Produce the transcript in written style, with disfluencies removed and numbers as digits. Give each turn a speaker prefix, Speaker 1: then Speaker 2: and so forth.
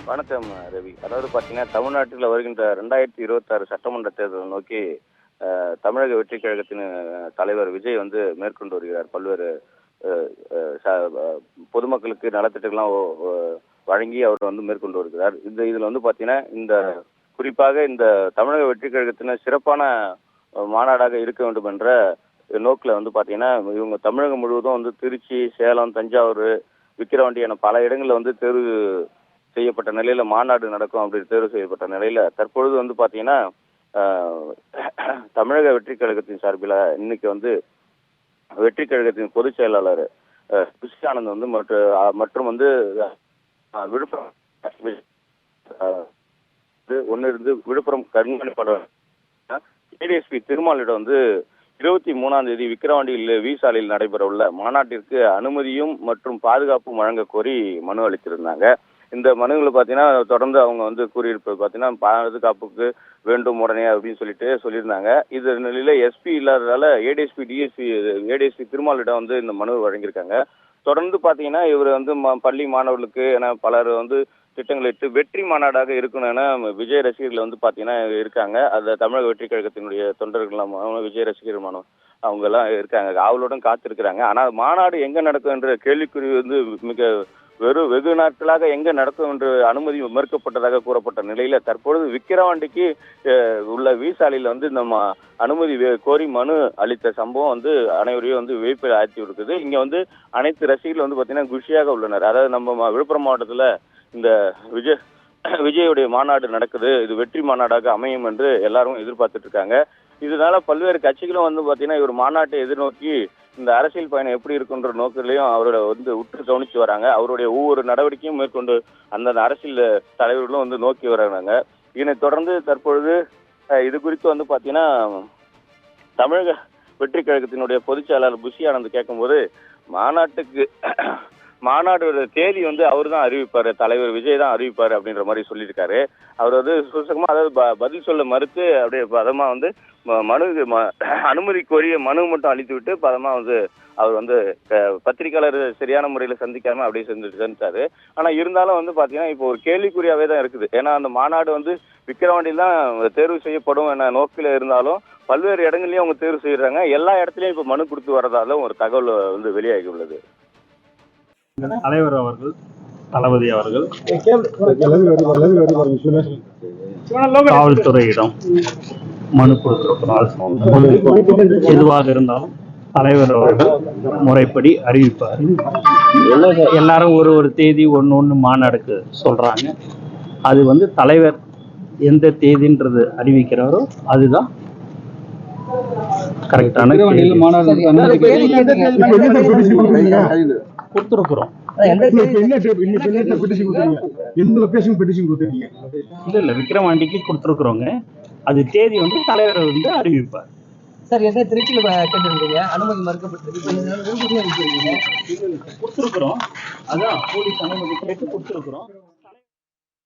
Speaker 1: வணக்கம் ரவி. அதாவது பார்த்தீங்கன்னா, தமிழ்நாட்டில் வருகின்ற 2026 சட்டமன்ற தேர்தலை நோக்கி தமிழக வெற்றி கழகத்தின் தலைவர் விஜய் வந்து மேற்கொண்டு வருகிறார். பல்வேறு பொதுமக்களுக்கு நலத்திட்டங்கள்லாம் வழங்கி அவர் வந்து மேற்கொண்டு வருகிறார். இதில் வந்து பார்த்தீங்கன்னா, குறிப்பாக இந்த தமிழக வெற்றி கழகத்தின் சிறப்பான மாநாடாக இருக்க வேண்டும் என்ற நோக்கில் வந்து பார்த்தீங்கன்னா, இவங்க தமிழகம் முழுவதும் வந்து திருச்சி, சேலம், தஞ்சாவூர், விக்கிரவாண்டி என பல இடங்களில் வந்து தேர்வு செய்யப்பட்ட நிலையில மாநாடு நடக்கும் அப்படின்னு தேர்வு செய்யப்பட்ட நிலையில தற்பொழுது வந்து பாத்தீங்கன்னா தமிழக வெற்றி கழகத்தின் சார்பில் இன்னைக்கு வந்து வெற்றி கழகத்தின் பொதுச் செயலாளர் புஷி ஆனந்த் வந்து மற்றும் வந்து விழுப்புரம் இருந்து விழுப்புரம் கண்காணிப்பாளர் ஏடிஎஸ்பி திருமாலிடம் வந்து 23ஆம் தேதி விக்கிரவாண்டியில் வி சாலையில் நடைபெற உள்ள மாநாட்டிற்கு அனுமதியும் மற்றும் பாதுகாப்பும் வழங்க கோரி மனு அளித்திருந்தாங்க. இந்த மனுவில் பார்த்தீங்கன்னா தொடர்ந்து அவங்க வந்து கூறியிருப்பது பார்த்தீங்கன்னா பாதுகாப்புக்கு வேண்டும் உடனே அப்படின்னு சொல்லியிருந்தாங்க. இது நிலையில எஸ்பி இல்லாததால ஏடிஎஸ்பி திருமாலிடம் வந்து இந்த மனு வழங்கியிருக்காங்க. தொடர்ந்து பார்த்தீங்கன்னா இவர் வந்து பள்ளி மாணவர்களுக்கு என பலர் வந்து திட்டங்களை இட்டு வெற்றி மாநாடாக இருக்கணும் என விஜய் ரசிகர்கள் வந்து பார்த்தீங்கன்னா இருக்காங்க. அது தமிழக வெற்றி கழகத்தினுடைய தொண்டர்கள்லாம் விஜய் ரசிகர்கள் அவங்க எல்லாம் இருக்காங்க, ஆவலுடன் காத்திருக்கிறாங்க. ஆனால் மாநாடு எங்க நடக்கும் என்ற கேள்விக்குறி வந்து வெகு நாட்களாக எங்க நடக்கும் என்று அனுமதி மறுக்கப்பட்டதாக கூறப்பட்ட நிலையில தற்பொழுது விக்கிரவாண்டிக்கு உள்ள விசாலையில வந்து இந்த அனுமதி கோரி மனு அளித்த சம்பவம் வந்து அனைவரையும் வந்து வியப்பில் ஆழ்த்தி இருக்குது. இங்க வந்து அனைத்து ரசிகர்கள் வந்து பாத்தீங்கன்னா குஷியாக உள்ளனர். அதாவது நம்ம விழுப்புரம் மாவட்டத்துல இந்த விஜயுடைய மாநாடு நடக்குது, இது வெற்றி மாநாடாக அமையும் என்று எல்லாரும் எதிர்பார்த்துட்டு இருக்காங்க. இதனால பல்வேறு கட்சிகளும் வந்து பாத்தீங்கன்னா இவர் மாநாட்டை எதிர்நோக்கி இந்த அரசியல் பயணம் எப்படி இருக்குன்ற நோக்கிலையும் அவரோட வந்து உற்று கவனிச்சு வராங்க. அவருடைய ஒவ்வொரு நடவடிக்கையும் மேற்கொண்டு அந்த அரசியல் தலைவர்களும் வந்து நோக்கி வர்றாங்க. இதனை தொடர்ந்து தற்பொழுது இது குறித்து வந்து பாத்தீங்கன்னா தமிழக வெற்றி கழகத்தினுடைய பொதுச் செயலாளர் புஷி ஆனந்த் கேட்கும்போது மாநாடு தேதி வந்து அவர் தான் அறிவிப்பாரு, தலைவர் விஜய் தான் அறிவிப்பாரு அப்படின்ற மாதிரி சொல்லியிருக்காரு. அவர் வந்து சுசகமா அதாவது பதில் சொல்ல மறுத்து அப்படியே பதமா வந்து அனுமதி கோரிய மனு மட்டும் அளித்து விட்டு பதமா வந்து அவர் வந்து பத்திரிகையாளர் சரியான முறையில் சந்திக்காம அப்படியே செஞ்சாரு. ஆனா இருந்தாலும் வந்து பாத்தீங்கன்னா இப்போ ஒரு கேள்விக்குறியாவே தான் இருக்குது. ஏன்னா அந்த மாநாடு வந்து விக்கிரவாண்டியில் தான் தேர்வு செய்யப்படும் என நோக்கில இருந்தாலும் பல்வேறு இடங்கள்லயும் அவங்க தேர்வு செய்யறாங்க. எல்லா இடத்துலயும் இப்ப மனு கொடுத்து வரதால ஒரு தகவல் வந்து வெளியாகி உள்ளது.
Speaker 2: தலைவர் அவர்கள், தளபதி அவர்கள் காவல்துறையிடம் மனு கொடுத்திருக்கிறார். எதுவாக இருந்தாலும் தலைவர் அவர்கள் முறைப்படி அறிவிப்பார். எல்லாரும் ஒரு தேதி ஒன்று மாநாடுக்கு சொல்றாங்க. அது வந்து தலைவர் எந்த தேதின்றது அறிவிக்கிறாரோ அதுதான் கரெக்டான கொடுத்துருக்குறோம். இல்ல விக்கிரவாண்டிக்கு கொடுத்துருக்குறோங்க. அது தேதி வந்து தலைவர் வந்து அறிவிப்பார்.
Speaker 3: சார் என்ன திருச்சியில கேட்டிருந்தீங்க, அனுமதி மறுக்கப்பட்டிருக்கு, கொடுத்துருக்குறோம். அதான் போலீஸ் அனுமதி கேட்டு கொடுத்துருக்குறோம்.